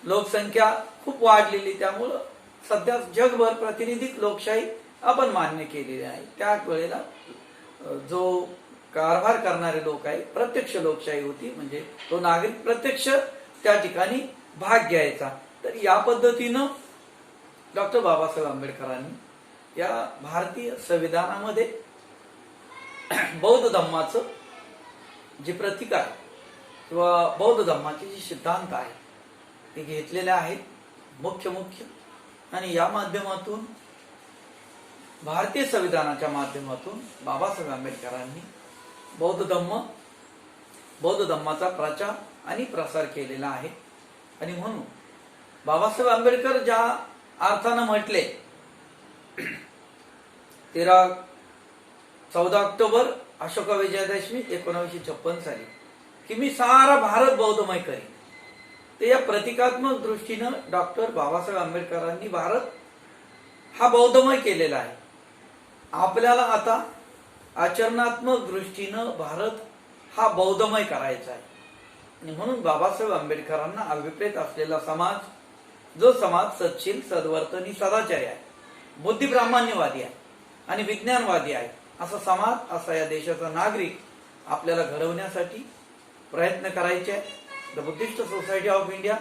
[SPEAKER 1] लोकसंख्या खूप वाढलेली, त्यामुळं सध्या जगभर प्रातिनिधिक लोकशाही आपण मान्य केलेली आहे. त्या वेळेला जो कारभार करणारे लोक आहे, प्रत्यक्ष लोकशाही होती, म्हणजे तो नागरिक प्रत्यक्ष त्या ठिकाणी भाग घ्यायचा. तर या पद्धतीनं डॉक्टर बाबासाहेब आंबेडकरांनी या भारतीय संविधानामध्ये बौद्ध धम्माचं जे प्रतीक आहे किंवा बौद्ध धम्माचे जे सिद्धांत आहे ते घेतलेले आहेत मुख्य आणि या माध्यमातून भारतीय संविधानाच्या माध्यमातून बाबासाहेब आंबेडकरांनी बौद्ध धम्माचा प्रचार आणि प्रसार केलेला आहे. आणि म्हणून बाबासाहेब आंबेडकर ज्या अर्थानं म्हटले 14 ऑक्टोबर अशोका विजयादशमी 1956 साली की मी सारा भारत बौद्धमय करीन, तर या प्रतिकात्मक दृष्टीनं डॉक्टर बाबासाहेब आंबेडकरांनी भारत हा बौद्धमय केलेला आहे. आपल्याला आता आचरणात्मक दृष्टीनं भारत हा बौद्धमय करायचा आहे. आणि म्हणून बाबासाहेब आंबेडकरांना अभिप्रेत असलेला समाज, जो समाज सत्शील, सद्वर्तनी, सदाचारी आहे, बुद्धिप्रामाण्यवादी आहे आणि विज्ञानवादी आहे, असा समाज, असा या देशाचा नागरिक आपल्याला घडवण्यासाठी प्रयत्न करायचे आहे. The Buddhist society of India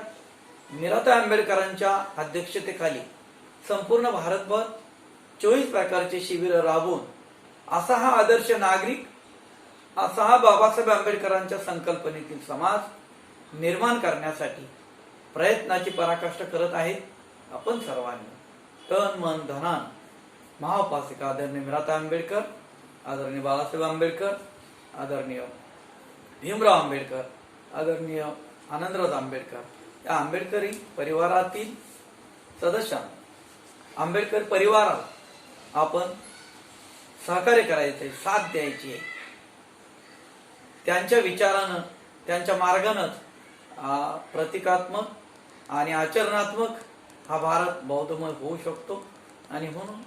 [SPEAKER 1] Meeratai आंबेडकरांच्या अध्यक्षतेखाली संपूर्ण भारतभर 24 प्रकारचे शिबिर राबवून असा हा आदर्श नागरिक, असा हा बाबासाहेब आंबेडकरांच्या संकल्पनेतील समाज निर्माण करण्यासाठी प्रयत्नाची पराकाष्ठा करत आहेत. आपण सर्वांनी तन मन धनान महाउपासिक आदरणीय मीराताई आंबेडकर, आदरणीय बाळासाहेब आंबेडकर, आदरणीय भीमराव आंबेडकर, आदरणीय आनंदराव आंबेडकर या आंबेडकरी परिवारातील सदस्यांना, आंबेडकर परिवाराला आपण सहकार्य करायचे, साथ द्यायची आहे. त्यांच्या विचारानं, त्यांच्या मार्गानंच प्रतिकात्मक आणि आचरणात्मक हा भारत बौद्धमय होऊ शकतो. आणि म्हणून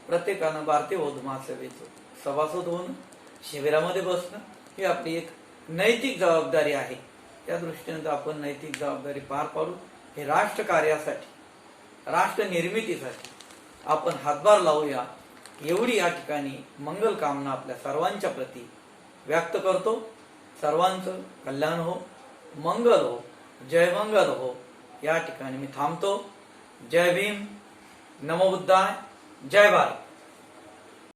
[SPEAKER 1] प्रत्येकानं भारतीय बौद्ध महासभेचं सभासद होणं, शिबिरामध्ये बसणं ही आपली एक नैतिक जबाबदारी आहे. त्या दृष्टीने आपण नैतिक जबाबदारी पार पाडू. हे राष्ट्र कार्यासाठी, राष्ट्र निर्मितीसाठी आपण हातभार लावूया, एवढी या ठिकाणी मंगल कामना आपल्या सर्वांच्या प्रती व्यक्त करतो. सर्वांचं कल्याण हो, मंगल हो, जय मंगल हो. या ठिकाणी मी थांबतो. जय भीम, नमो बुद्धाय, जय भारत.